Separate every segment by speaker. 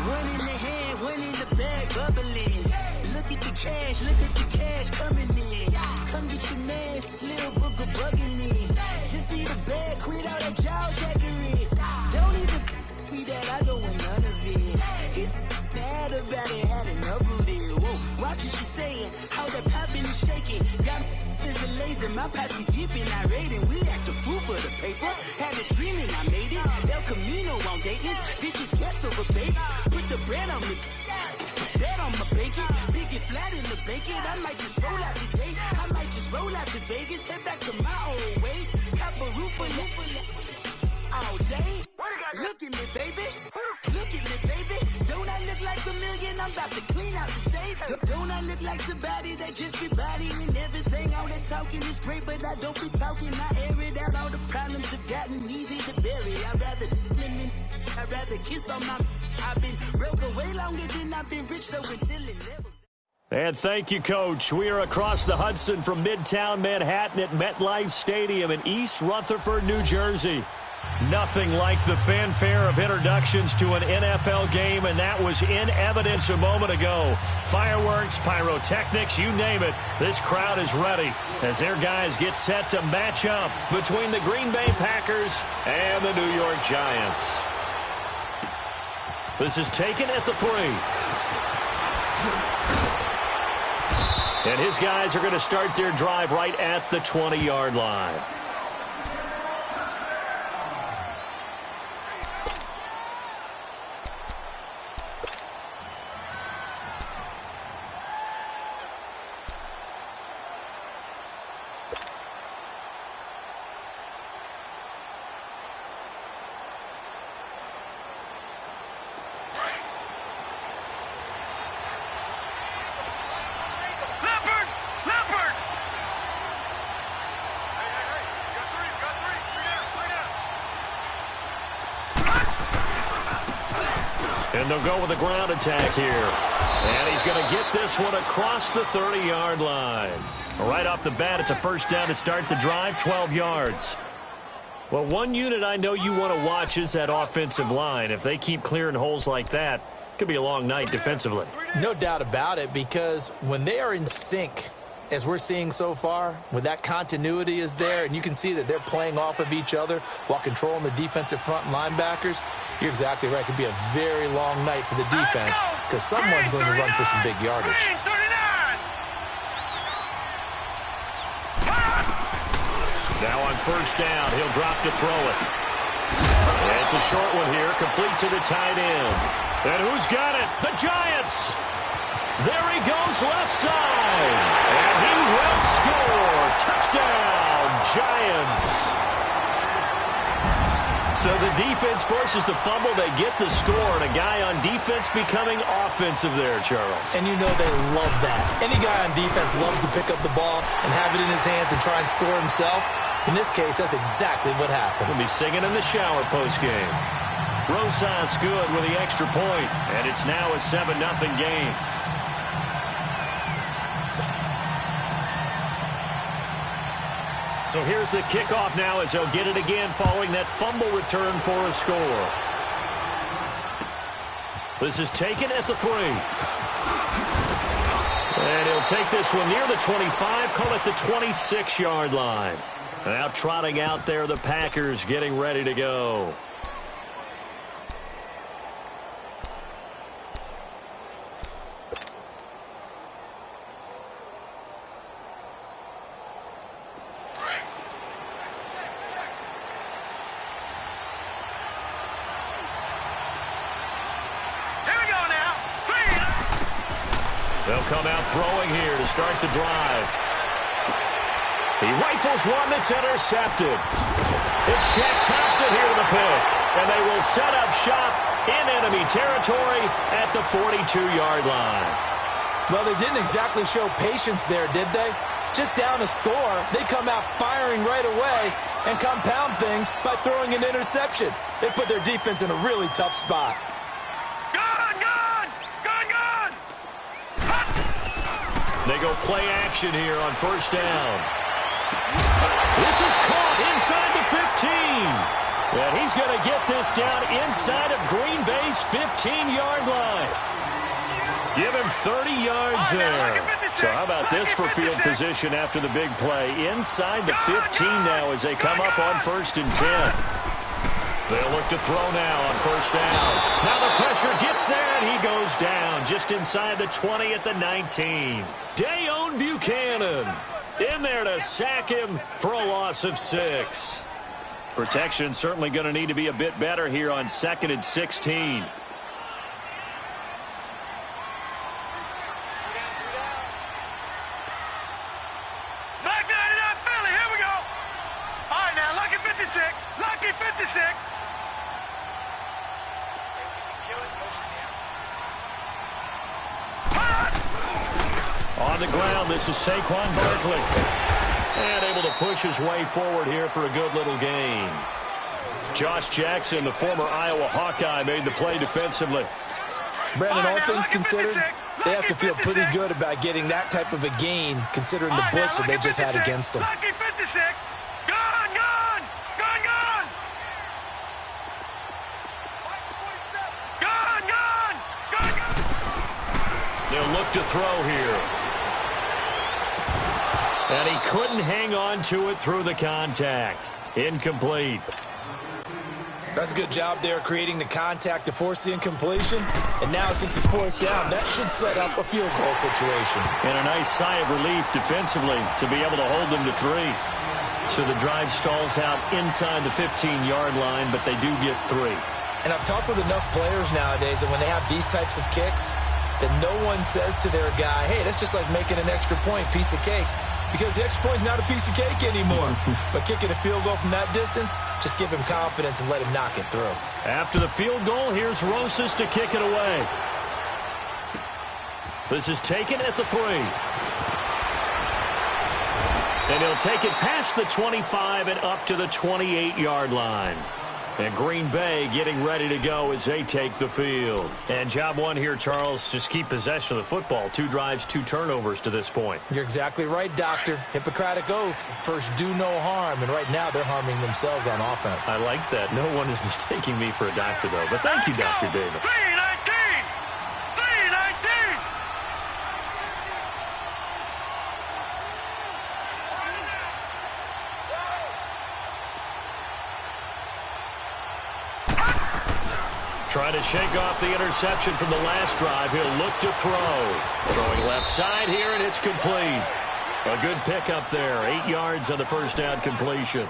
Speaker 1: One in the hand, one in the bag, bubbling. Look at the cash coming in. Come get your man, Slim Booker bugging me. Just need a bag, quit all that jaw jackery. Don't even me that I don't want none of it. He's mad about it, had enough of it. Whoa, watch what you saying, how that poppin' and shaking. Got is a lazy, my posse deep and I raiding. We act a fool for the paper. Had a dream and I made it. El Camino on Dayton's, bitches guess over baby. Put the bread on me, that on my bacon. Big and flat in the bacon. I might just roll out today. I might just roll out to Vegas. Head back to my old ways. Cop a roof for all day. Look at me, baby. Look at me, baby. Don't I look like a million? I'm about to clean out the safe. Don't I look like somebody that just be bodying everything? All that talking is great, but I don't be talking. I air it out. All the problems have gotten easy to bury. I'd rather kiss on my. I've been broke way longer than I've been rich, so until it levels.
Speaker 2: And thank you, Coach. We are across the Hudson from Midtown Manhattan at MetLife Stadium in East Rutherford, New Jersey. Nothing like the fanfare of introductions to an NFL game, and that was in evidence a moment ago. Fireworks, pyrotechnics, you name it. This crowd is ready as their guys get set to match up between the Green Bay Packers and the New York Giants. This is taken at the 3. And his guys are going to start their drive right at the 20-yard line. And they'll go with a ground attack here. And he's going to get this one across the 30-yard line. Right off the bat, it's a first down to start the drive, 12 yards. Well, one unit I know you want to watch is that offensive line. If they keep clearing holes like that, it could be a long night defensively.
Speaker 3: No doubt about it, because when they are in sync, as we're seeing so far, when that continuity is there, and you can see that they're playing off of each other while controlling the defensive front and linebackers, you're exactly right. It could be a very long night for the defense because someone's going to run for some big yardage.
Speaker 2: Now on first down, he'll drop to throw it. And it's a short one here, complete to the tight end. And who's got it? The Giants! There he goes left side. And he will score. Touchdown, Giants. So the defense forces the fumble. They get the score. And a guy on defense becoming offensive there, Charles.
Speaker 3: And you know they love that. Any guy on defense loves to pick up the ball and have it in his hands and try and score himself. In this case, that's exactly what happened.
Speaker 2: We'll be singing in the shower postgame. Rosas good with the extra point. And it's now a 7-0 game. So here's the kickoff now as they'll get it again following that fumble return for a score. This is taken at the 3. And he'll take this one near the 25, call it the 26-yard line. Now trotting out there, the Packers getting ready to go. They'll come out throwing here to start the drive. He rifles one that's intercepted. It's Shaq Thompson here to the pick. And they will set up shop in enemy territory at the 42-yard line.
Speaker 3: Well, they didn't exactly show patience there, did they? Just down a score, they come out firing right away and compound things by throwing an interception. They put their defense in a really tough spot.
Speaker 2: They go play action here on first down. This is caught inside the 15. And he's going to get this down inside of Green Bay's 15-yard line. Give him 30 yards there. So how about this for field position after the big play? Inside the 15 now as they come up on 1st and 10. They'll look to throw now on first down. Now the pressure gets there, and he goes down just inside the 20 at the 19. Dayon Buchanan in there to sack him for a loss of 6. Protection certainly going to need to be a bit better here on 2nd and 16. On the ground, this is Saquon Barkley. And able to push his way forward here for a good little gain. Josh Jackson, the former Iowa Hawkeye, made the play defensively.
Speaker 3: Brandon, all things considered, they have to feel pretty good about getting that type of a gain, considering the blitz that they just had against them.
Speaker 2: They'll look to throw here. And he couldn't hang on to it through the contact. Incomplete.
Speaker 3: That's a good job there creating the contact to force the incompletion. And now since it's 4th down, that should set up a field goal situation.
Speaker 2: And a nice sigh of relief defensively to be able to hold them to 3. So the drive stalls out inside the 15-yard line, but they do get 3.
Speaker 3: And I've talked with enough players nowadays that when they have these types of kicks, that no one says to their guy, hey, that's just like making an extra point, piece of cake. Because the extra point is not a piece of cake anymore. But kicking a field goal from that distance, just give him confidence and let him knock it through.
Speaker 2: After the field goal, here's Rosas to kick it away. This is taken at the 3. And he'll take it past the 25 and up to the 28-yard line. And Green Bay getting ready to go as they take the field. And job one here, Charles, just keep possession of the football. 2 drives, 2 turnovers to this point.
Speaker 3: You're exactly right, Doctor. Hippocratic oath. First, do no harm. And right now, they're harming themselves on offense.
Speaker 2: I like that. No one is mistaking me for a doctor, though. But thank you, Dr. Davis.
Speaker 4: 319! 319!
Speaker 2: Trying to shake off the interception from the last drive. He'll look to throw. Throwing left side here, and it's complete. A good pickup there. 8 yards on the first down completion.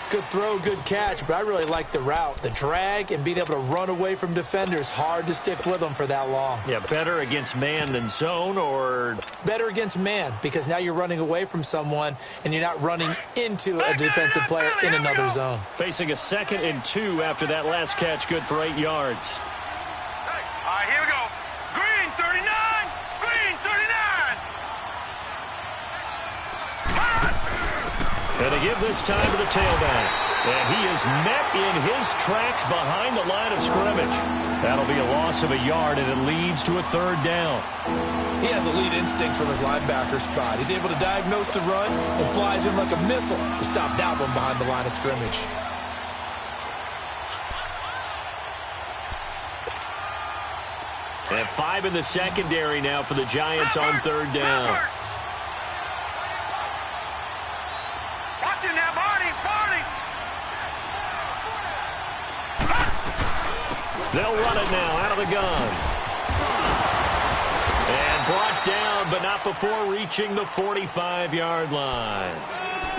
Speaker 3: Good throw, good catch, but I really like the route. The drag and being able to run away from defenders. Hard to stick with them for that long.
Speaker 2: Yeah, better against man than zone, or?
Speaker 3: Better against man, because now you're running away from someone and you're not running into a defensive player in another zone.
Speaker 2: Facing a 2nd and 2 after that last catch, good for 8 yards.
Speaker 4: All right, here we go. Green 39, green 39.
Speaker 2: And they give this time to the tailback. And he is met in his tracks behind the line of scrimmage. That'll be a loss of a yard, and it leads to a 3rd down.
Speaker 3: He has elite instincts from his linebacker spot. He's able to diagnose the run and flies in like a missile to stop that one behind the line of scrimmage.
Speaker 2: And 5 in the secondary now for the Giants on 3rd down.
Speaker 4: Watch it now, Barney, Barney.
Speaker 2: They'll run it now out of the gun. And brought down, but not before reaching the 45-yard line.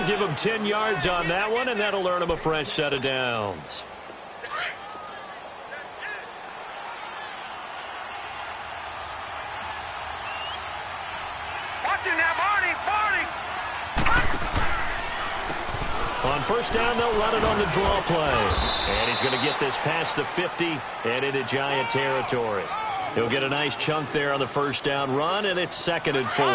Speaker 2: Give them 10 yards on that one, and that'll earn them a fresh set of downs.
Speaker 4: Watch it now, Barney, Barney.
Speaker 2: On first down, they'll run it on the draw play. And he's going to get this past the 50 and into Giant territory. He'll get a nice chunk there on the first down run, and it's 2nd and 4.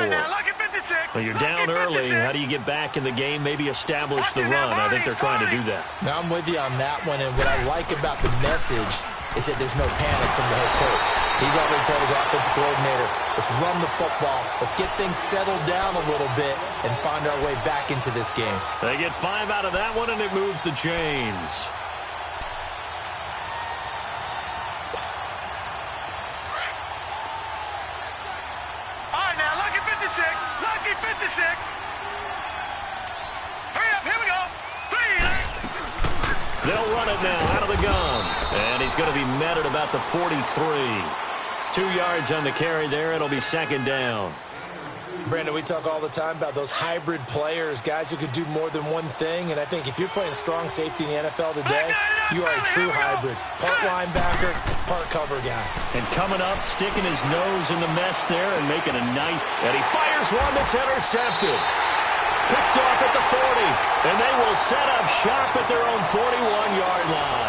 Speaker 2: Well, you're down early. How do you get back in the game, maybe establish the run? I think they're trying to do that.
Speaker 3: Now, I'm with you on that one, and what I like about the message is that there's no panic from the head coach. He's already told his offensive coordinator, let's run the football. Let's get things settled down a little bit and find our way back into this game.
Speaker 2: They get 5 out of that one, and it moves the chains.
Speaker 4: All right, now, lucky 56. Lucky 56. Hurry up, here we go. 3.
Speaker 2: They'll run it now out of the gun. And he's going to be met at about the 43. 2 yards on the carry there. It'll be second down.
Speaker 3: Brandon, we talk all the time about those hybrid players, guys who could do more than one thing. And I think if you're playing strong safety in the NFL today, you are a true hybrid. Part linebacker, part cover guy.
Speaker 2: And coming up, sticking his nose in the mess there and making a nice... And he fires one that's intercepted. Picked off at the 40. And they will set up shop at their own 41-yard line.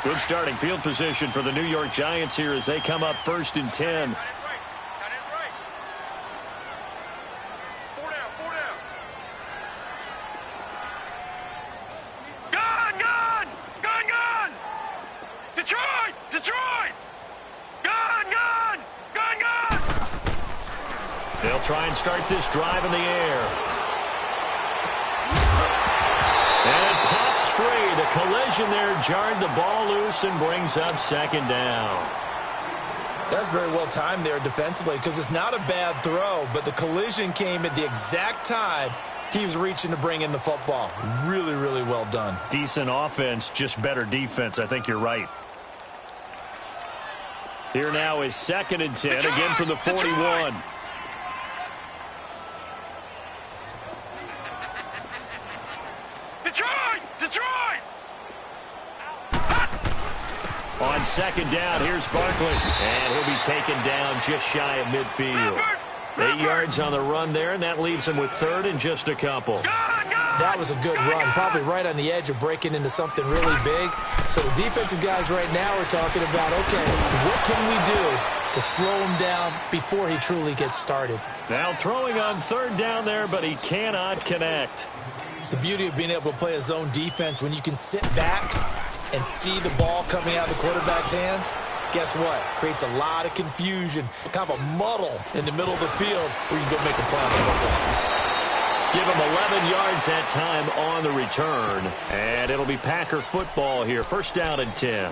Speaker 2: Good starting field position for the New York Giants here as they come up 1st and 10. They'll try and start this drive in the air. And it pops free. The collision there jarred the ball loose and brings up second down.
Speaker 3: That's very well timed there defensively because it's not a bad throw, but the collision came at the exact time he was reaching to bring in the football. Really, really well done.
Speaker 2: Decent offense, just better defense. I think you're right. Here now is 2nd and 10, again from the 41. On 2nd down, here's Barkley. And he'll be taken down just shy of midfield. 8 yards on the run there, and that leaves him with 3rd and just a couple.
Speaker 3: That was a good run, probably right on the edge of breaking into something really big. So the defensive guys right now are talking about, okay, what can we do to slow him down before he truly gets started?
Speaker 2: Now throwing on 3rd down there, but he cannot connect.
Speaker 3: The beauty of being able to play a zone defense when you can sit back and see the ball coming out of the quarterback's hands, guess what? Creates a lot of confusion, kind of a muddle in the middle of the field where you can go make a play on the football.
Speaker 2: Give him 11 yards that time on the return. And it'll be Packer football here. 1st down and 10.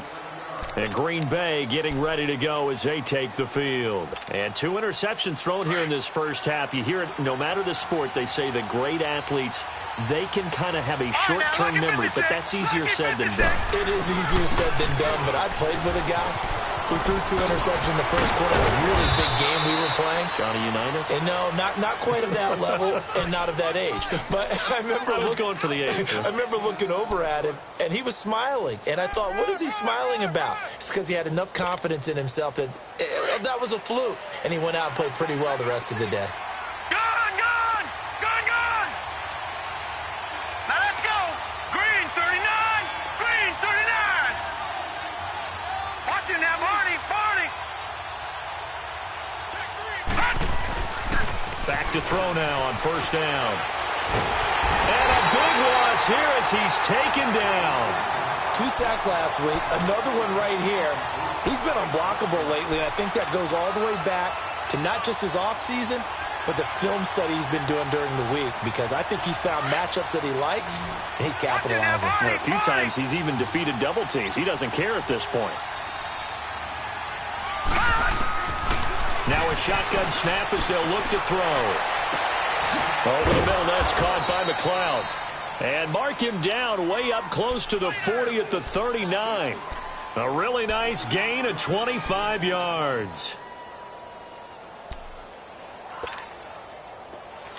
Speaker 2: And Green Bay getting ready to go as they take the field. And 2 interceptions thrown here in this first half. You hear it, no matter the sport, they say the great athletes, they can kind of have a short-term memory, but that's easier said than done.
Speaker 3: It is easier said than done, but I played with a guy who threw 2 interceptions in the first quarter of a really big game we were playing.
Speaker 2: Johnny Unitas?
Speaker 3: And no, not quite of that level and not of that age. But I was
Speaker 2: going for the age.
Speaker 3: I remember looking over at him, and he was smiling. And I thought, what is he smiling about? It's because he had enough confidence in himself that that was a fluke. And he went out and played pretty well the rest of the day.
Speaker 2: Back to throw now on 1st down. And a big loss here as he's taken down.
Speaker 3: 2 sacks last week, another one right here. He's been unblockable lately, and I think that goes all the way back to not just his offseason, but the film study he's been doing during the week, because I think he's found matchups that he likes, and he's capitalizing.
Speaker 2: Well, a few times he's even defeated double teams. He doesn't care at this point. Now a shotgun snap as they'll look to throw. Over the middle, that's caught by McLeod. And mark him down way up close to the 40 at the 39. A really nice gain of 25 yards.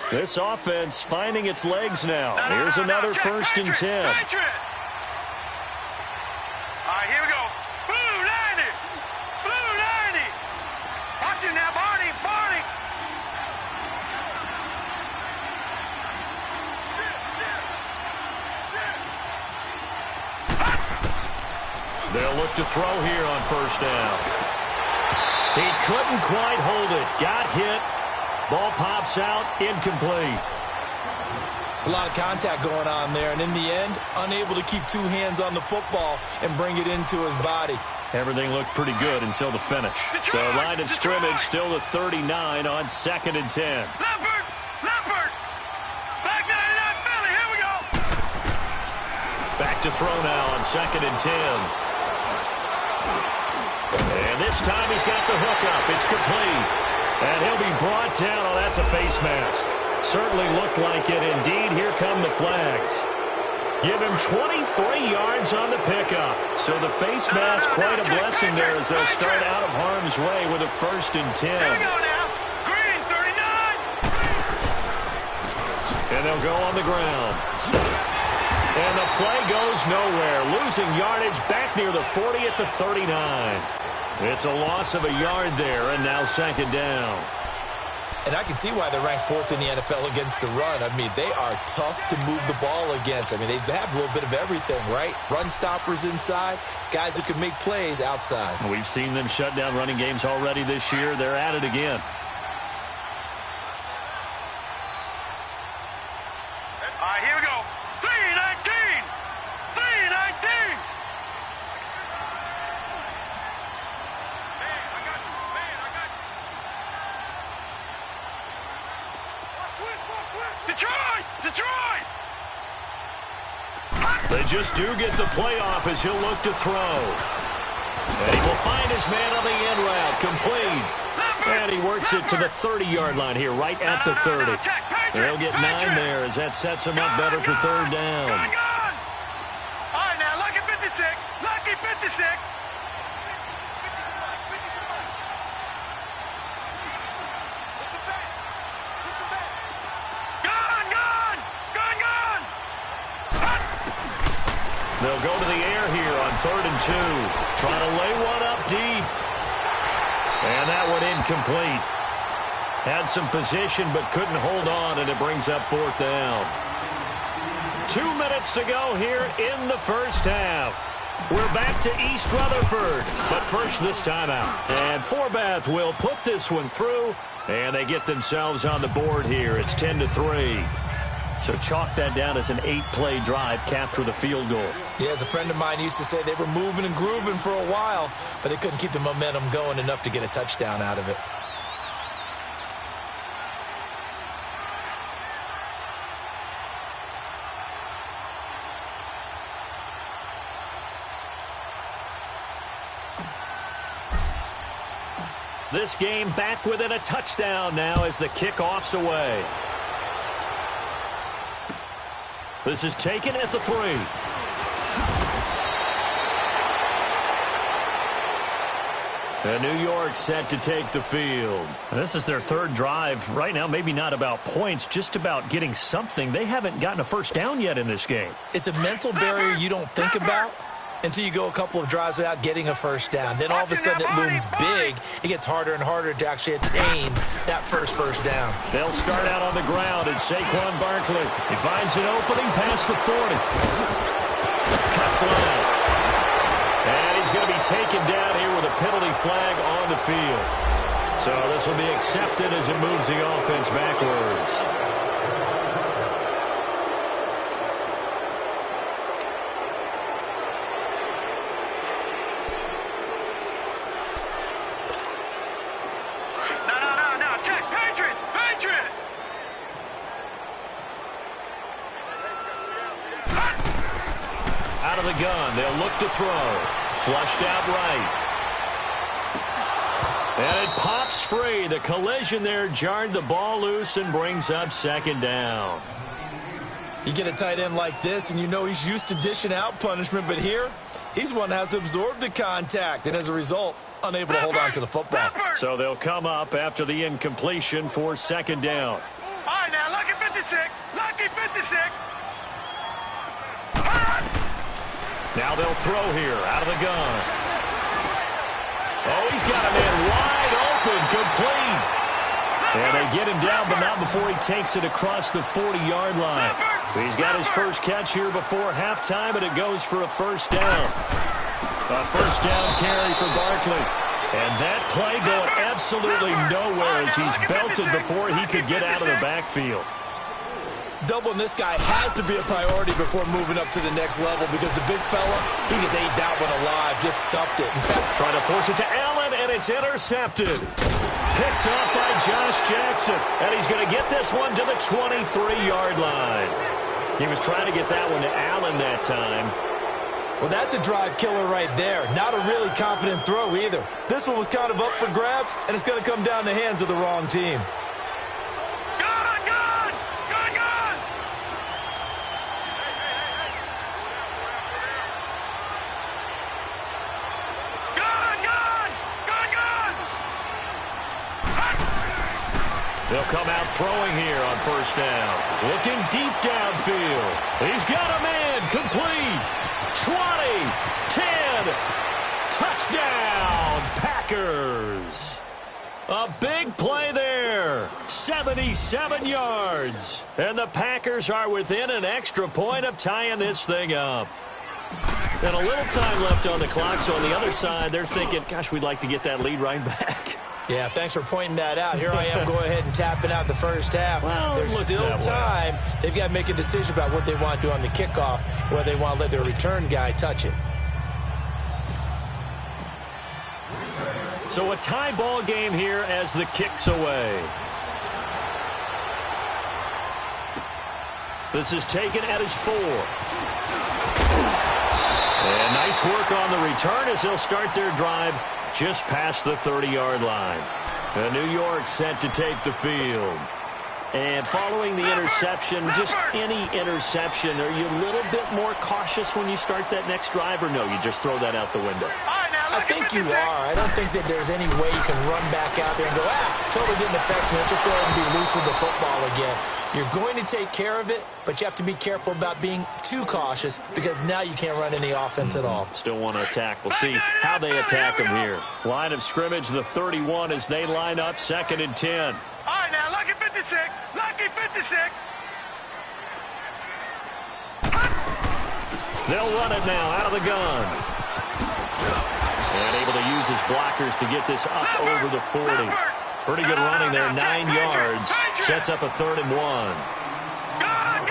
Speaker 2: This offense finding its legs now. Here's another 1st and 10.
Speaker 4: All right, here we go. Blue 90. Blue 90. Watch it now, Barney. Barney.
Speaker 2: They'll look to throw here on first down. He couldn't quite hold it. Got hit. Ball pops out. Incomplete.
Speaker 3: It's a lot of contact going on there, and in the end, unable to keep two hands on the football and bring it into his body.
Speaker 2: Everything looked pretty good until the finish. So line of scrimmage still the 39 on 2nd and 10.
Speaker 4: Leopard! Back 99 Philly, here we go!
Speaker 2: Back to throw now on 2nd and 10. And this time he's got the hookup. It's complete. And he'll be brought down. Oh, that's a face mask. Certainly looked like it. Indeed, here come the flags. Give him 23 yards on the pickup. So the face mask, quite a blessing there as they'll start out of harm's way with a 1st and 10.
Speaker 4: Here we go now. Green, 39.
Speaker 2: And they'll go on the ground. And the play goes nowhere. Losing yardage back near the 40 at the 39. It's a loss of a yard there, and now 2nd down.
Speaker 3: And I can see why they're ranked 4th in the NFL against the run. I mean, they are tough to move the ball against. I mean, they have a little bit of everything, right? Run stoppers inside, guys who can make plays outside.
Speaker 2: We've seen them shut down running games already this year. They're at it again.
Speaker 4: All right, here we go. 319! 319! Man, I got you. Detroit!
Speaker 2: They just do get the playoff as he'll look to throw. And he will find his man on the end route. Complete. And he works it to the 30-yard line here, right at the 30. They'll get 9 there as that sets him up better for 3rd down.
Speaker 4: All right, now, lucky 56. Lucky 56.
Speaker 2: They'll go to the air here on 3rd and 2. Trying to lay one up deep. And that one incomplete. Had some position but couldn't hold on, and it brings up 4th down. 2 minutes to go here in the first half. We're back to East Rutherford, but first this timeout. And Forbath will put this one through, and they get themselves on the board here. It's 10-3. So chalk that down as an 8-play drive capped with a field goal.
Speaker 3: Yeah, as a friend of mine used to say, they were moving and grooving for a while, but they couldn't keep the momentum going enough to get a touchdown out of it.
Speaker 2: This game back within a touchdown now as the kickoff's away. This is taken at the 3. And New York set to take the field. This is their 3rd drive. Right now, maybe not about points, just about getting something. They haven't gotten a first down yet in this game.
Speaker 3: It's a mental barrier you don't think about until you go a couple of drives without getting a first down. Then all of a sudden it looms big. It gets harder and harder to actually attain that first down.
Speaker 2: They'll start out on the ground, and Saquon Barkley. He finds an opening past the 40. Cuts left. And he's going to be taken down here with a penalty flag on the field. So this will be accepted as it moves the offense backwards. Out of the gun, they'll look to throw. Flushed out right. And it pops free. The collision there jarred the ball loose and brings up 2nd down.
Speaker 3: You get a tight end like this, and you know he's used to dishing out punishment, but here, he's one that has to absorb the contact, and as a result, unable to hold on to the football.
Speaker 2: So they'll come up after the incompletion for 2nd down.
Speaker 4: All right, now, lucky 56. Lucky 56.
Speaker 2: Now they'll throw here out of the gun. Oh, he's got a man wide open, complete. And they get him down, but not before he takes it across the 40-yard line. He's got his first catch here before halftime, and it goes for a first down. A first down carry for Barkley. And that play going absolutely nowhere as he's belted before he could get out of the backfield.
Speaker 3: Doubling this guy has to be a priority before moving up to the next level because the big fella, he just ate that one alive, just stuffed it. In fact,
Speaker 2: trying to force it to Allen, and it's intercepted. Picked up by Josh Jackson, and he's going to get this one to the 23-yard line. He was trying to get that one to Allen that time.
Speaker 3: Well, that's a drive killer right there. Not a really confident throw either. This one was kind of up for grabs, and it's going to come down the hands of the wrong team.
Speaker 2: They'll come out throwing here on first down. Looking deep downfield. He's got a man complete. 20, 10, touchdown, Packers. A big play there. 77 yards. And the Packers are within an extra point of tying this thing up. And a little time left on the clock, so on the other side, they're thinking, gosh, we'd like to get that lead right back.
Speaker 3: Yeah, thanks for pointing that out. Here I am going ahead and tapping out the first half.
Speaker 2: Well,
Speaker 3: there's still time. They've got to make a decision about what they want to do on the kickoff, whether they want to let their return guy touch it.
Speaker 2: So a tie ball game here as the kick's away. This is taken at his 4. And nice work on the return as they'll start their drive just past the 30-yard line. And New York set to take the field. And following the interception, just any interception, are you a little bit more cautious when you start that next drive, or no, you just throw that out the window?
Speaker 3: I think you are. I don't think that there's any way you can run back out there and go, totally didn't affect me. Let's just go ahead and be loose with the football again. You're going to take care of it, but you have to be careful about being too cautious because now you can't run any offense at all.
Speaker 2: Still want to attack. We'll see how they attack him here. Line of scrimmage, the 31 as they line up 2nd and 10.
Speaker 4: All right, now, lucky 56. Lucky 56.
Speaker 2: They'll run it now out of the gun. And able to use his blockers to get this up over the 40. Pretty good running there, 9 yards. Sets up a 3rd and 1.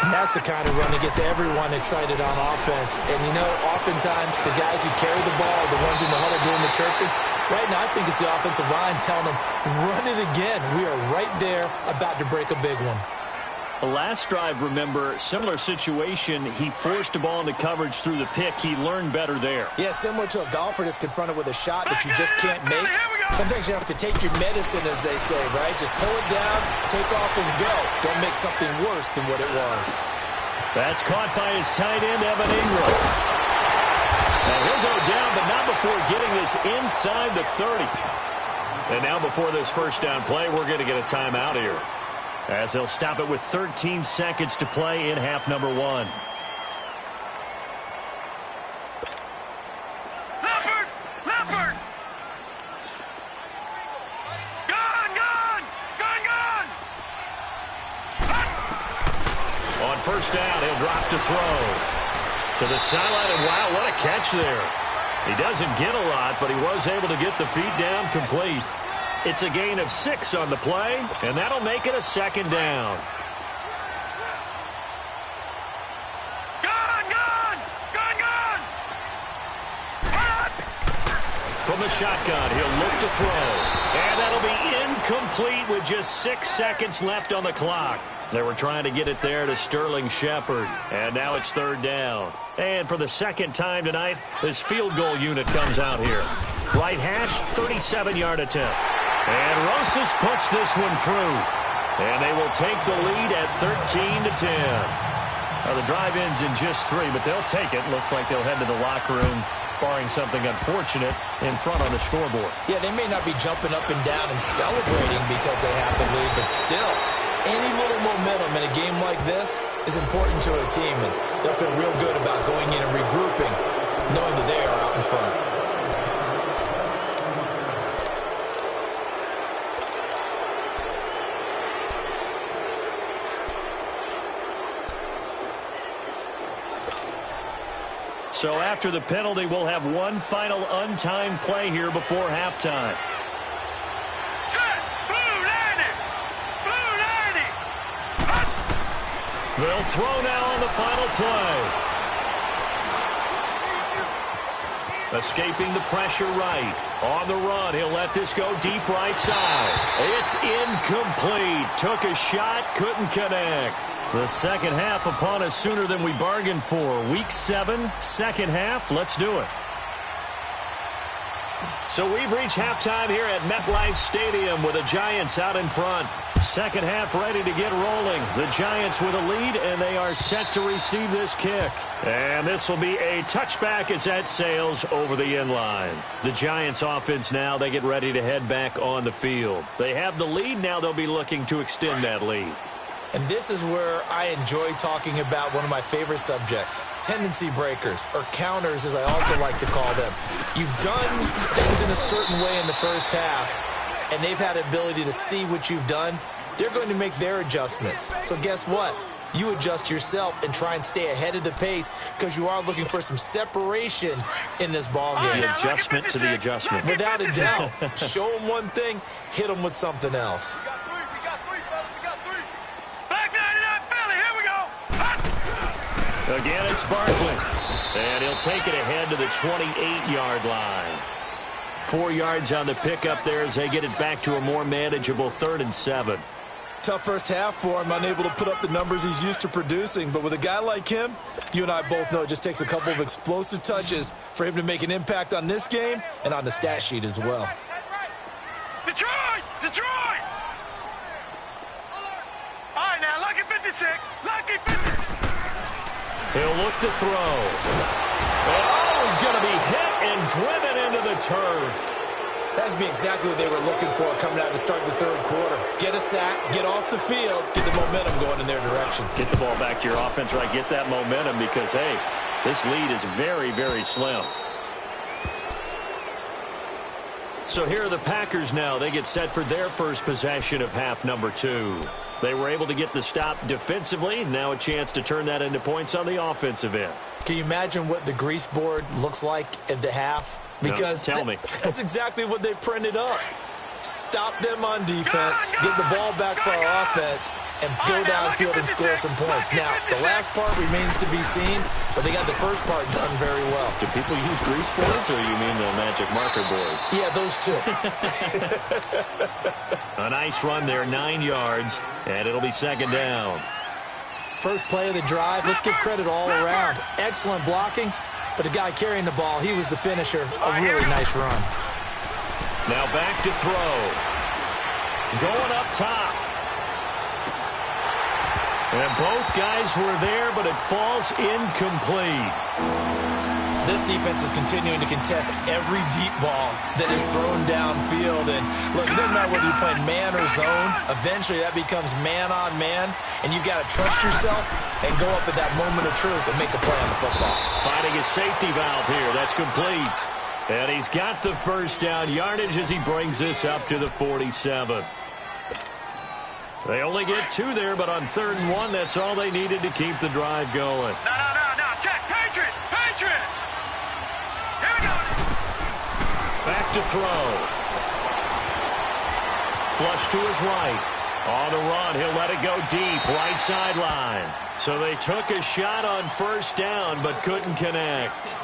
Speaker 3: And that's the kind of run that gets everyone excited on offense. And, you know, oftentimes the guys who carry the ball are the ones in the huddle doing the chirping. Right now, I think it's the offensive line telling them, run it again. We are right there about to break a big one.
Speaker 2: The last drive, remember, similar situation. He forced the ball into coverage through the pick. He learned better there.
Speaker 3: Yeah, similar to a golfer that's confronted with a shot that you just can't make. Sometimes you have to take your medicine, as they say, right? Just pull it down, take off, and go. Don't make something worse than what it was.
Speaker 2: That's caught by his tight end, Evan Ingram. And he'll go down, but not before getting this inside the 30. And now before this first down play, we're going to get a timeout here, as they'll stop it with 13 seconds to play in half number 1.
Speaker 4: Leopard! Gun!
Speaker 2: On first down, he'll drop to throw. To the sideline, and wow, what a catch there. He doesn't get a lot, but he was able to get the feet down complete. It's a gain of 6 on the play, and that'll make it a 2nd down.
Speaker 4: Gun!
Speaker 2: From the shotgun, he'll look to throw. And that'll be incomplete with just 6 seconds left on the clock. They were trying to get it there to Sterling Shepard. And now it's 3rd down. And for the second time tonight, this field goal unit comes out here. Right hash, 37-yard attempt. And Rosas puts this one through. And they will take the lead at 13-10. Now the drive ends in just 3, but they'll take it. Looks like they'll head to the locker room, barring something unfortunate, in front on the scoreboard.
Speaker 3: Yeah, they may not be jumping up and down and celebrating because they have the lead, but still, any little momentum in a game like this is important to a team, and they'll feel real good about going in and regrouping, knowing that they are out in front.
Speaker 2: So after the penalty, we'll have one final untimed play here before halftime.
Speaker 4: Set. Blue 90. Blue 90.
Speaker 2: They'll throw now on the final play. Escaping the pressure right. On the run, he'll let this go deep right side. It's incomplete. Took a shot, couldn't connect. The second half upon us sooner than we bargained for. Week 7, second half. Let's do it. So we've reached halftime here at MetLife Stadium with the Giants out in front. Second half ready to get rolling. The Giants with a lead, and they are set to receive this kick. And this will be a touchback as that sails over the inline. The Giants offense now, they get ready to head back on the field. They have the lead. Now they'll be looking to extend that lead.
Speaker 3: And this is where I enjoy talking about one of my favorite subjects, tendency breakers, or counters as I also like to call them. You've done things in a certain way in the first half, and they've had the ability to see what you've done. They're going to make their adjustments. So guess what? You adjust yourself and try and stay ahead of the pace because you are looking for some separation in this ball game.
Speaker 2: The adjustment to the adjustment.
Speaker 3: Without a doubt. Show them one thing, hit them with something else.
Speaker 2: Again, it's Barkley. And he'll take it ahead to the 28-yard line. 4 yards on the pickup there as they get it back to a more manageable 3rd and 7.
Speaker 3: Tough first half for him, unable to put up the numbers he's used to producing. But with a guy like him, you and I both know it just takes a couple of explosive touches for him to make an impact on this game and on the stat sheet as well.
Speaker 4: Detroit! Detroit! All right, now, lucky 56. Lucky 56.
Speaker 2: He'll look to throw. Oh, he's going to be hit and driven into the turf.
Speaker 3: That's be exactly what they were looking for coming out to start the third quarter. Get a sack, get off the field, get the momentum going in their direction.
Speaker 2: Get the ball back to your offense, right? Get that momentum because, hey, this lead is very, very slim. So here are the Packers now. They get set for their first possession of half number 2. They were able to get the stop defensively. Now a chance to turn that into points on the offensive end.
Speaker 3: Can you imagine what the grease board looks like at the half? Because
Speaker 2: no, tell me.
Speaker 3: That's exactly what they printed up. Stop them on defense, get the ball back for our offense, and go downfield and score some points. Now, the last part remains to be seen, but they got the first part done very well.
Speaker 2: Do people use grease boards, or you mean the magic marker boards?
Speaker 3: Yeah, those two.
Speaker 2: A nice run there, 9 yards, and it'll be second down.
Speaker 3: First play of the drive, let's give credit all around. Excellent blocking, but the guy carrying the ball, he was the finisher. A really nice run.
Speaker 2: Now back to throw. Going up top. And both guys were there, but it falls incomplete.
Speaker 3: This defense is continuing to contest every deep ball that is thrown downfield. And look, it doesn't matter whether you're playing man or zone. Eventually that becomes man on man, and you've got to trust yourself and go up at that moment of truth and make a play on the football.
Speaker 2: Finding a safety valve here. That's complete. And he's got the first down yardage as he brings this up to the 47. They only get 2 there, but on 3rd and 1, that's all they needed to keep the drive going.
Speaker 4: No. Check. Patriot. Patriot. Here we go.
Speaker 2: Back to throw. Flush to his right. On the run, he'll let it go deep, right sideline. So they took a shot on first down, but couldn't connect.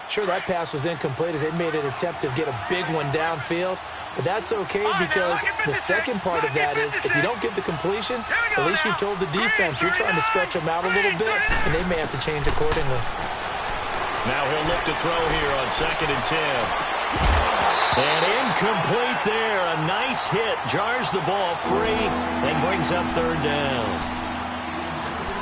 Speaker 3: Sure, that pass was incomplete as they made an attempt to get a big one downfield. But that's okay because the second part of that is if you don't get the completion, at least you've told the defense you're trying to stretch them out a little bit, and they may have to change accordingly.
Speaker 2: Now he'll look to throw here on 2nd and 10. And incomplete there. A nice hit. Jars the ball free and brings up 3rd down.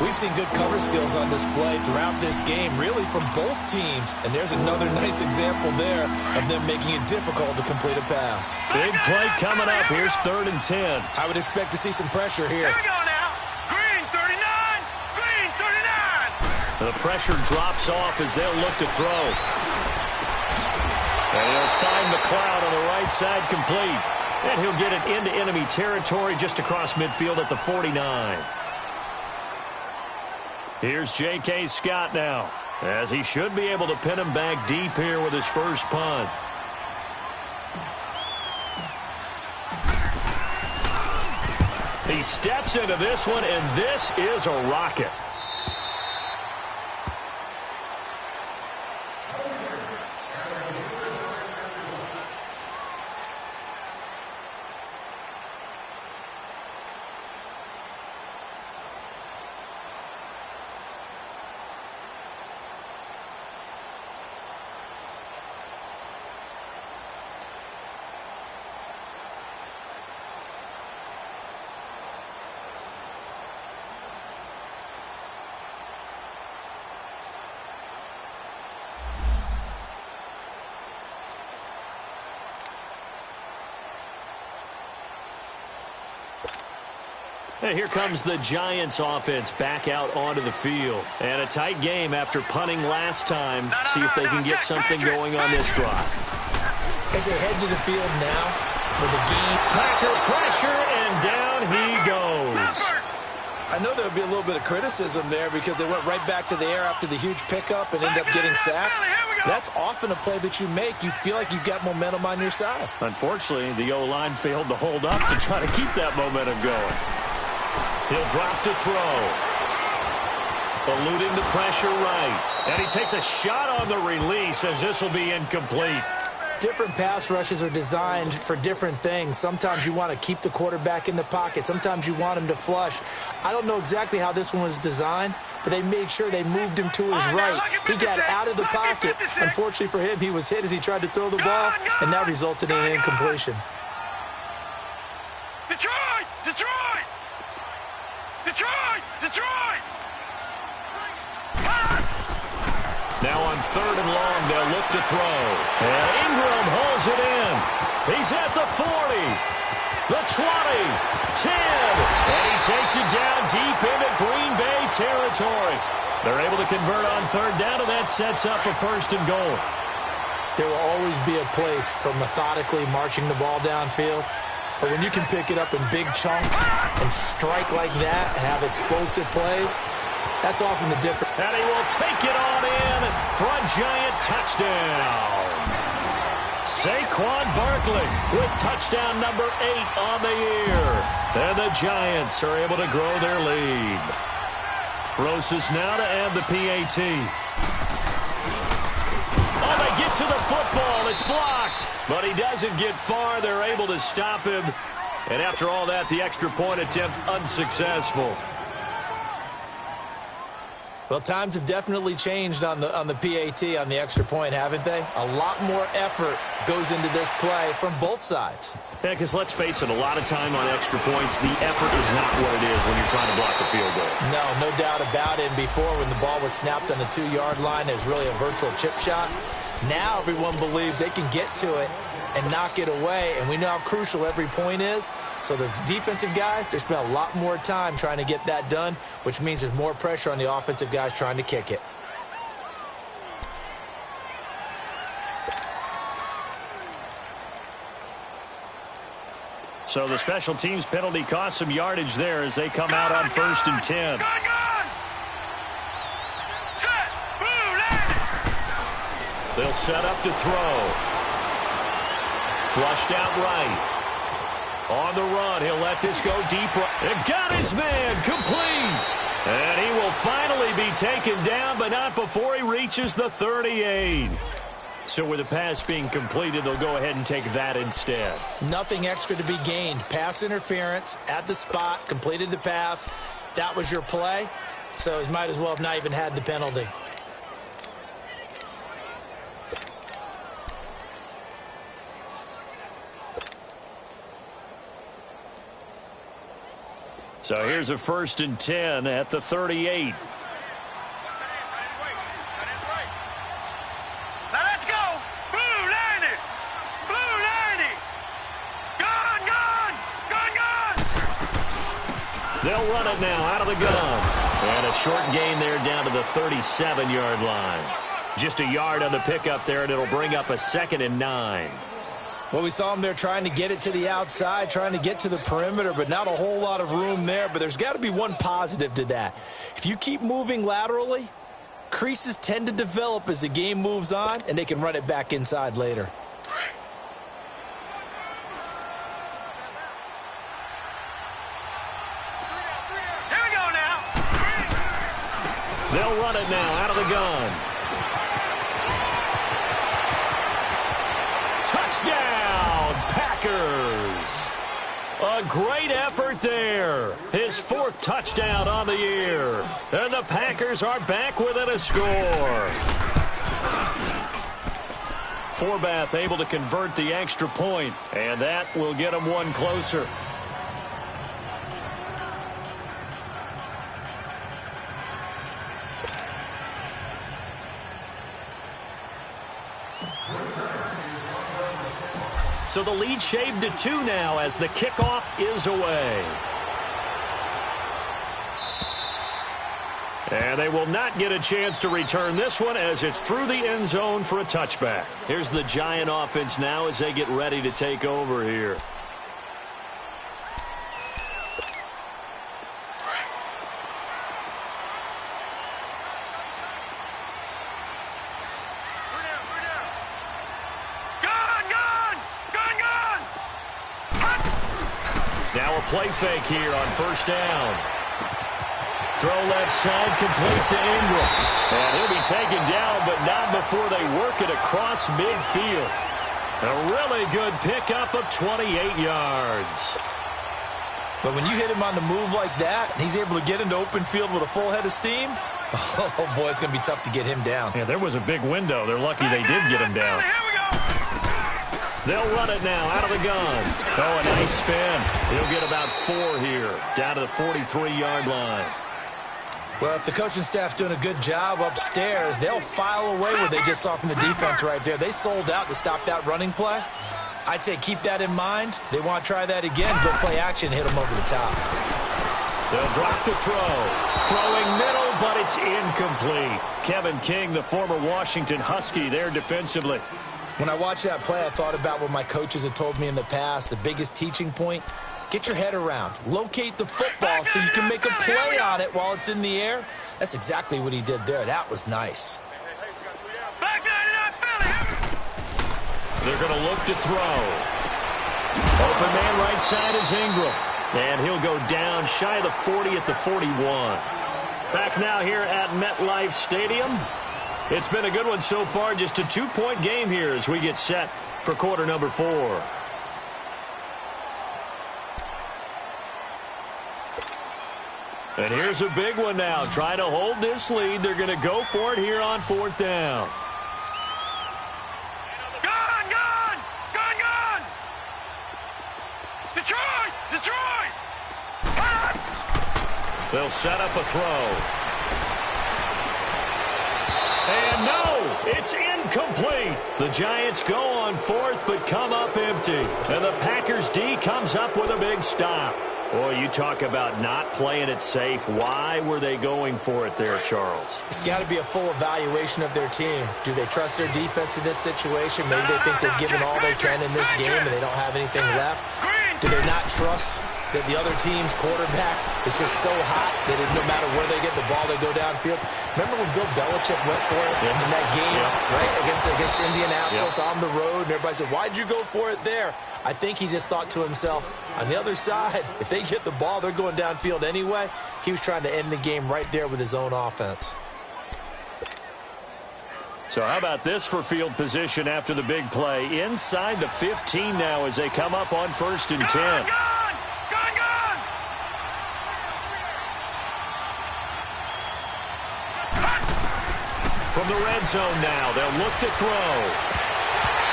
Speaker 3: We've seen good cover skills on display throughout this game, really from both teams. And there's another nice example there of them making it difficult to complete a pass.
Speaker 2: Big play coming up. Here's 3rd and 10.
Speaker 3: I would expect to see some pressure here.
Speaker 4: Here we go now. Green 39. Green 39.
Speaker 2: The pressure drops off as they'll look to throw. And he'll find McLeod on the right side complete. And he'll get it into enemy territory just across midfield at the 49. Here's J.K. Scott now. as he should be able to pin him back deep here with his first punt. He steps into this one, and this is a rocket. And here comes the Giants offense back out onto the field. And a tight game after punting last time. See if they can get something going on this drive.
Speaker 3: As they head to the field now with a game.
Speaker 2: Packer pressure, and down he goes.
Speaker 3: I know there would be a little bit of criticism there because they went right back to the air after the huge pickup and ended up getting sacked. That's often a play that you make. You feel like you've got momentum on your side.
Speaker 2: Unfortunately, the O-line failed to hold up to try to keep that momentum going. He'll drop to throw. Eluding the pressure right. And he takes a shot on the release as this will be incomplete.
Speaker 3: Different pass rushes are designed for different things. Sometimes you want to keep the quarterback in the pocket. Sometimes you want him to flush. I don't know exactly how this one was designed, but they made sure they moved him to his right. He got out of the pocket. Unfortunately for him, he was hit as he tried to throw the ball, and that resulted in an incompletion.
Speaker 4: Detroit! Detroit! Detroit! Detroit!
Speaker 2: Now on 3rd and long, they'll look to throw. And Ingram holds it in. He's at the 40, the 20, 10, and he takes it down deep into Green Bay territory. They're able to convert on 3rd down, and that sets up a 1st and goal.
Speaker 3: There will always be a place for methodically marching the ball downfield. But when you can pick it up in big chunks and strike like that, have explosive plays, that's often the difference.
Speaker 2: And he will take it on in for a Giant touchdown. Saquon Barkley with touchdown number 8 on the year. And the Giants are able to grow their lead. Rosas now to add the PAT. Oh, they get to the football. It's blocked. But he doesn't get far. They're able to stop him. And after all that, the extra point attempt unsuccessful.
Speaker 3: Well, times have definitely changed on the PAT, on the extra point, haven't they? A lot more effort goes into this play from both sides.
Speaker 2: Yeah, because let's face it, a lot of time on extra points, the effort is not what it is when you're trying to block a field goal.
Speaker 3: No doubt about it. And before, when the ball was snapped on the 2-yard line, it was really a virtual chip shot. Now everyone believes they can get to it and knock it away, and we know how crucial every point is. So the defensive guys, they spend a lot more time trying to get that done, which means there's more pressure on the offensive guys trying to kick it.
Speaker 2: So the special teams penalty cost some yardage there as they come out on 1st and 10. They'll set up to throw. Flushed out right. On the run, he'll let this go deep right. And got his man complete. And he will finally be taken down, but not before he reaches the 38. So with the pass being completed, they'll go ahead and take that instead.
Speaker 3: Nothing extra to be gained. Pass interference at the spot, completed the pass. That was your play. So he might as well have not even had the penalty.
Speaker 2: So here's a 1st and 10 at the 38.
Speaker 4: Now let's go. Blue 90. Blue 90. Gun.
Speaker 2: They'll run it now out of the gun. And a short gain there down to the 37-yard line. Just a yard on the pickup there, and it'll bring up a 2nd and 9.
Speaker 3: Well, we saw him there trying to get it to the outside, trying to get to the perimeter, but not a whole lot of room there. But there's got to be one positive to that. If you keep moving laterally, Creases tend to develop as the game moves on, and they can run it back inside later.
Speaker 4: Here we go now.
Speaker 2: They'll run it now out of the gun. Touchdown, Packers. A great effort there. His 4th touchdown on the year. And the Packers are back within a score. Forbath able to convert the extra point, and that will get him one closer. So the lead shaved to 2 now as the kickoff is away. And they will not get a chance to return this one as it's through the end zone for a touchback. Here's the Giant offense now as they get ready to take over here. Now a play fake here on first down. Throw left side, complete to Ingram. And he'll be taken down, but not before they work it across midfield. A really good pickup of 28 yards.
Speaker 3: But when you hit him on the move like that, and he's able to get into open field with a full head of steam, oh, boy, it's going to be tough to get him down.
Speaker 2: Yeah, there was a big window. They're lucky they did get him down. They'll run it now out of the gun. Oh, a nice spin. He'll get about 4 here, down to the 43-yard line.
Speaker 3: Well, if the coaching staff's doing a good job upstairs, they'll file away what they just saw from the defense right there. They sold out to stop that running play. I'd say keep that in mind. They want to try that again. Go play action, hit them over the top.
Speaker 2: They'll drop to throw. Throwing middle, but it's incomplete. Kevin King, the former Washington Husky, there defensively.
Speaker 3: When I watched that play, I thought about what my coaches had told me in the past. The biggest teaching point, get your head around. Locate the football so you can make a play on it while it's in the air. That's exactly what he did there. That was nice.
Speaker 2: They're going to look to throw. Open man right side is Ingram. And he'll go down shy of the 40 at the 41. Back now here at MetLife Stadium. It's been a good one so far. Just a 2-point game here as we get set for quarter number 4. And here's a big one now. Trying to hold this lead. They're going to go for it here on 4th down.
Speaker 4: Detroit!
Speaker 2: They'll set up a throw. And no, it's incomplete. The Giants go on 4th but come up empty. And the Packers D comes up with a big stop. Boy, you talk about not playing it safe. Why were they going for it there, Charles?
Speaker 3: It's got to be a full evaluation of their team. Do they trust their defense in this situation? Maybe they think they've given all they can in this game and they don't have anything left. Do they not trust that the other team's quarterback is just so hot that no matter where they get the ball, they go downfield? Remember when Bill Belichick went for it in that game, right, against Indianapolis on the road, and everybody said, why'd you go for it there? I think he just thought to himself, on the other side, if they get the ball, they're going downfield anyway. He was trying to end the game right there with his own offense.
Speaker 2: So how about this for field position after the big play? Inside the 15 now as they come up on 1st and 10. From the red zone now, they'll look to throw.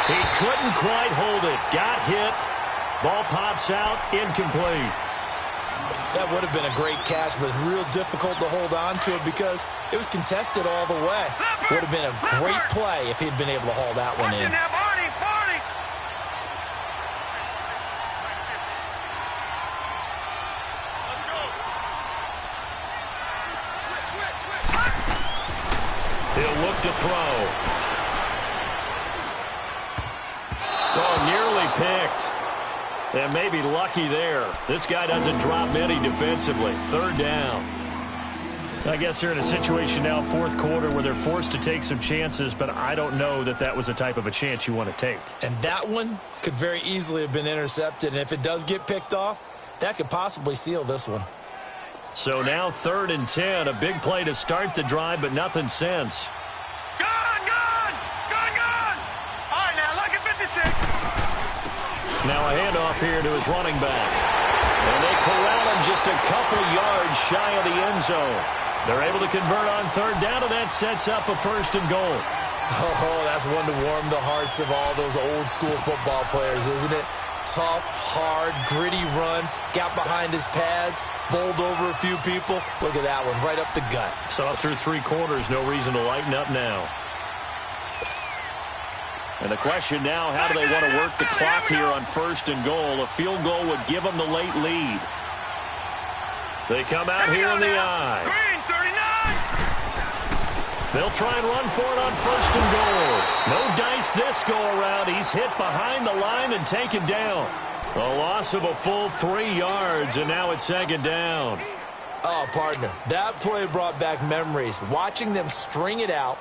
Speaker 2: He couldn't quite hold it. Got hit. Ball pops out. Incomplete.
Speaker 3: That would have been a great catch, but it was real difficult to hold on to it because it was contested all the way. Would have been a great play if he'd been able to haul that one in.
Speaker 2: He'll look to throw. Oh, nearly picked. And maybe lucky there. This guy doesn't drop many defensively. 3rd down. I guess they're in a situation now, fourth quarter, where they're forced to take some chances, but I don't know that that was the type of a chance you want to take.
Speaker 3: And that one could very easily have been intercepted, and if it does get picked off, that could possibly seal this one.
Speaker 2: So now 3rd and 10, a big play to start the drive, but nothing since.
Speaker 4: Gone! All right, now look at 56.
Speaker 2: Now a handoff here to his running back. And they corral him just a couple yards shy of the end zone. They're able to convert on 3rd down, and that sets up a 1st and goal.
Speaker 3: Oh, that's one to warm the hearts of all those old school football players, isn't it? Tough, hard, gritty run, got behind his pads, bowled over a few people. Look at that one, right up the gut.
Speaker 2: Saw through 3 quarters, no reason to lighten up now. And the question now, how do they want to work the clock here on 1st and goal? A field goal would give them the late lead. They come out here in the eye.
Speaker 4: Green, 39.
Speaker 2: They'll try and run for it on 1st and goal. No dice this go-around. He's hit behind the line and taken down. A loss of a full 3 yards, and now it's 2nd down.
Speaker 3: Oh, partner, that play brought back memories. Watching them string it out,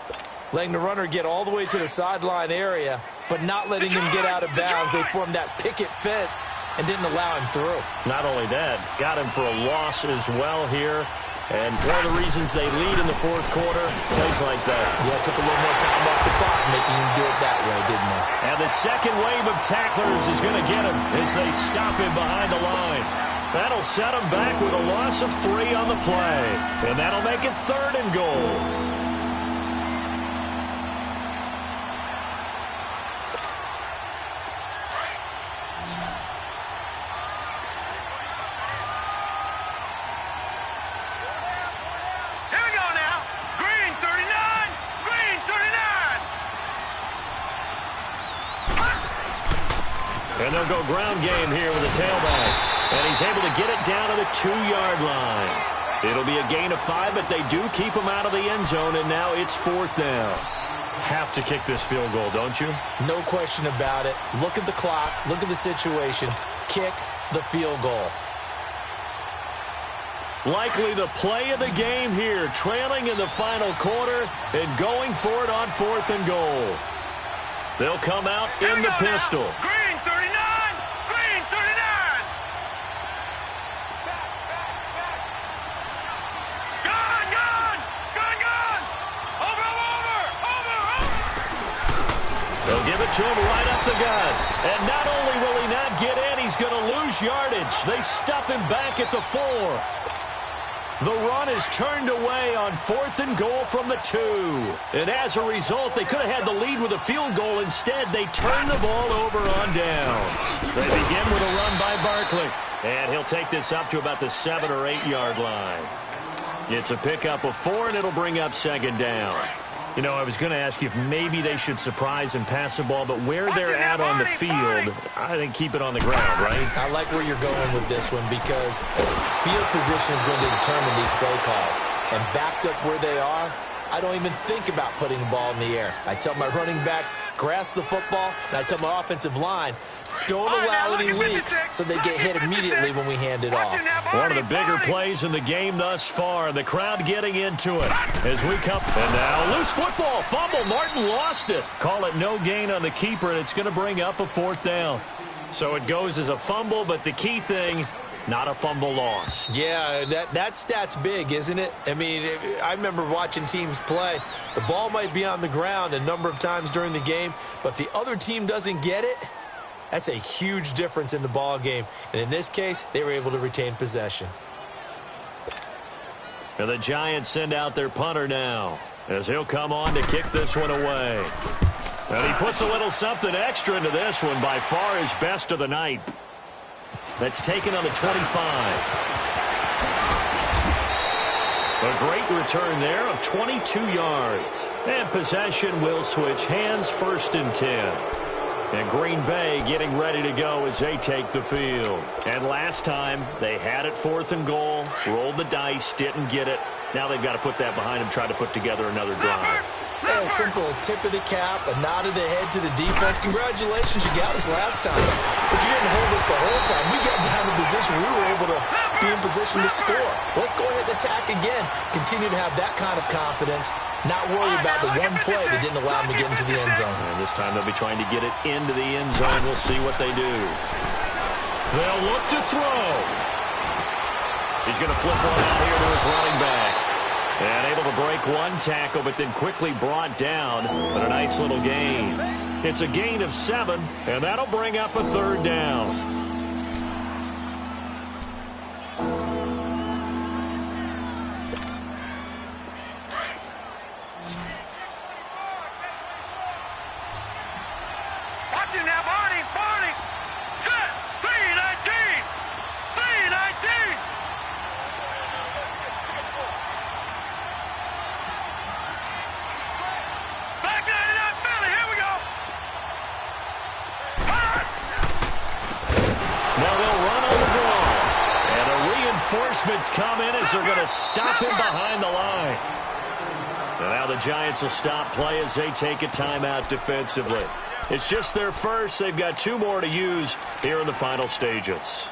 Speaker 3: letting the runner get all the way to the sideline area, but not letting him get out of bounds. They formed that picket fence and didn't allow him through.
Speaker 2: Not only that, got him for a loss as well here. And one of the reasons they lead in the 4th quarter, plays like that.
Speaker 3: Yeah, it took a little more time off the clock, making him do it that way, didn't they?
Speaker 2: And the second wave of tacklers is going to get him as they stop him behind the line. That'll set him back with a loss of 3 on the play. And that'll make it 3rd and goal. And they'll go ground game here with a tailback. And he's able to get it down to the 2-yard line. It'll be a gain of 5, but they do keep him out of the end zone, and now it's 4th down. Have to kick this field goal, don't you?
Speaker 3: No question about it. Look at the clock. Look at the situation. Kick the field goal.
Speaker 2: Likely the play of the game here, trailing in the final quarter and going for it on 4th and goal. They'll come out in the pistol.
Speaker 4: Green, 39. Green, 39. Gone. Over.
Speaker 2: They'll give it to him right up the gut. And not only will he not get in, he's going to lose yardage. They stuff him back at the 4. The run is turned away on 4th and goal from the 2. And as a result, they could have had the lead with a field goal. Instead, they turn the ball over on downs. They begin with a run by Barkley. And he'll take this up to about the 7 or 8 yard line. It's a pickup of 4, and it'll bring up 2nd down. You know, I was going to ask you if maybe they should surprise and pass the ball, but where they're at on the field, I think keep it on the ground, right?
Speaker 3: I like where you're going with this one because field position is going to determine these play calls. And backed up where they are, I don't even think about putting the ball in the air. I tell my running backs, grasp the football, and I tell my offensive line, don't allow any leaks so they get hit immediately when we hand it off.
Speaker 2: One of the bigger plays in the game thus far. The crowd getting into it as we come. And now loose football. Fumble. Martin lost it. Call it no gain on the keeper, and it's going to bring up a 4th down. So it goes as a fumble, but the key thing, not a fumble loss.
Speaker 3: Yeah, that stat's big, isn't it? I mean, I remember watching teams play. The ball might be on the ground a number of times during the game, but if the other team doesn't get it, that's a huge difference in the ball game. And in this case, they were able to retain possession.
Speaker 2: And the Giants send out their punter now as he'll come on to kick this one away. And he puts a little something extra into this one, by far his best of the night. That's taken on the 25. A great return there of 22 yards. And possession will switch hands, 1st and 10. And Green Bay getting ready to go as they take the field. And last time, they had it 4th and goal, rolled the dice, didn't get it. Now they've got to put that behind them, try to put together another drive.
Speaker 3: Yeah, a simple tip of the cap, a nod of the head to the defense. Congratulations, you got us last time. But you didn't hold us the whole time. We got down to position. We were able to be in position to score. Let's go ahead and attack again. Continue to have that kind of confidence, not worry about the one play that didn't allow them to get into the end zone.
Speaker 2: And this time they'll be trying to get it into the end zone. We'll see what they do. They'll look to throw. He's going to flip one out here to his running back. And able to break one tackle, but then quickly brought down. But a nice little gain. It's a gain of 7, and that'll bring up a 3rd down.
Speaker 4: Watch him now, Barney. Set. 319. 319. Back 99 Philly. Here we go.
Speaker 2: Now they'll run on the ball. And the reinforcements come in as they're going to stop him behind the line. And now the Giants will stop play as they take a timeout defensively. It's just their first. They've got 2 more to use here in the final stages.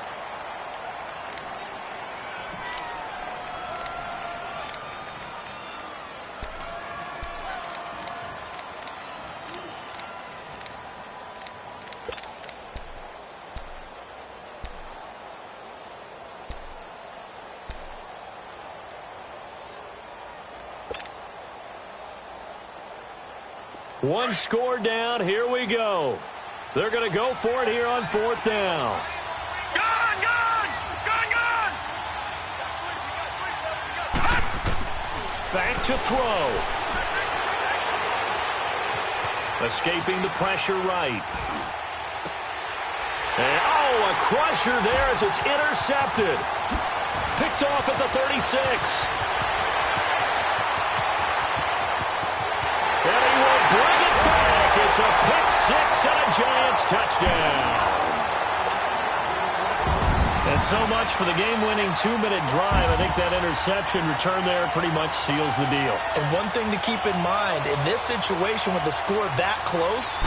Speaker 2: One score down. Here we go. They're going to go for it here on 4th down.
Speaker 4: Gun!
Speaker 2: Back to throw. Escaping the pressure right. And, a crusher there as it's intercepted. Picked off at the 36. And he will bring it back. It's a pick 6 and a Giants touchdown. And so much for the game-winning 2-minute drive. I think that interception return there pretty much seals the deal.
Speaker 3: And one thing to keep in mind, in this situation with the score that close,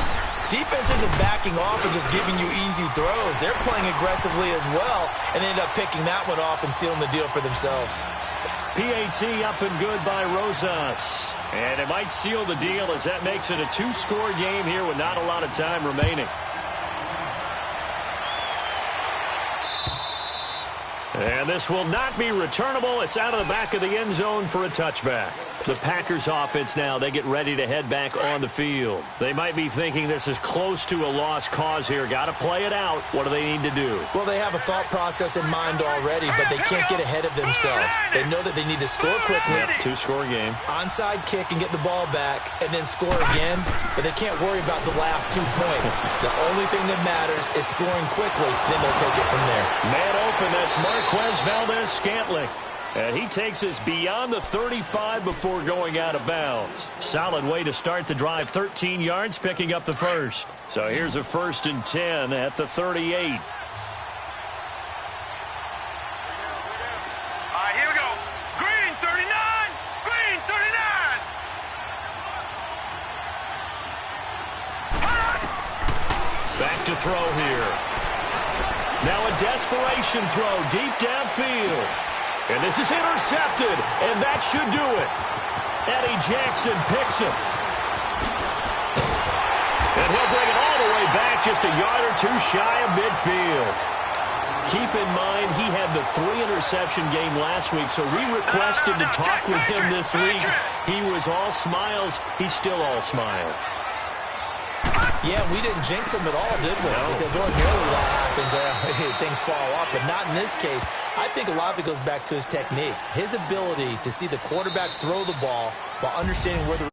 Speaker 3: defense isn't backing off and just giving you easy throws. They're playing aggressively as well, and they end up picking that one off and sealing the deal for themselves.
Speaker 2: PAT up and good by Rosas. And it might seal the deal as that makes it a 2-score game here with not a lot of time remaining. And this will not be returnable. It's out of the back of the end zone for a touchback. The Packers offense now, they get ready to head back on the field. They might be thinking this is close to a lost cause here. Got to play it out. What do they need to do?
Speaker 3: Well, they have a thought process in mind already, but they can't get ahead of themselves. They know that they need to score quickly.
Speaker 2: Yep, 2-score game.
Speaker 3: Onside kick and get the ball back and then score again, but they can't worry about the last 2 points. The only thing that matters is scoring quickly, then they'll take it from there.
Speaker 2: Man open, that's Marquez Valdez-Scantling. And he takes us beyond the 35 before going out of bounds. Solid way to start the drive. 13 yards, picking up the first. So here's a 1st and 10 at the 38.
Speaker 4: All right, here we go. Green 39. Green 39.
Speaker 2: Back to throw here. Now a desperation throw deep downfield. And this is intercepted, and that should do it. Eddie Jackson picks it. And he'll bring it all the way back, just a yard or 2 shy of midfield. Keep in mind, he had the 3-interception game last week, so we requested to talk with him this week. He was all smiles. He's still all smile.
Speaker 3: Yeah, we didn't jinx him at all, did we? No. Because ordinarily that happens. Things fall off, but not in this case. I think a lot of it goes back to his technique. His ability to see the quarterback throw the ball while understanding where the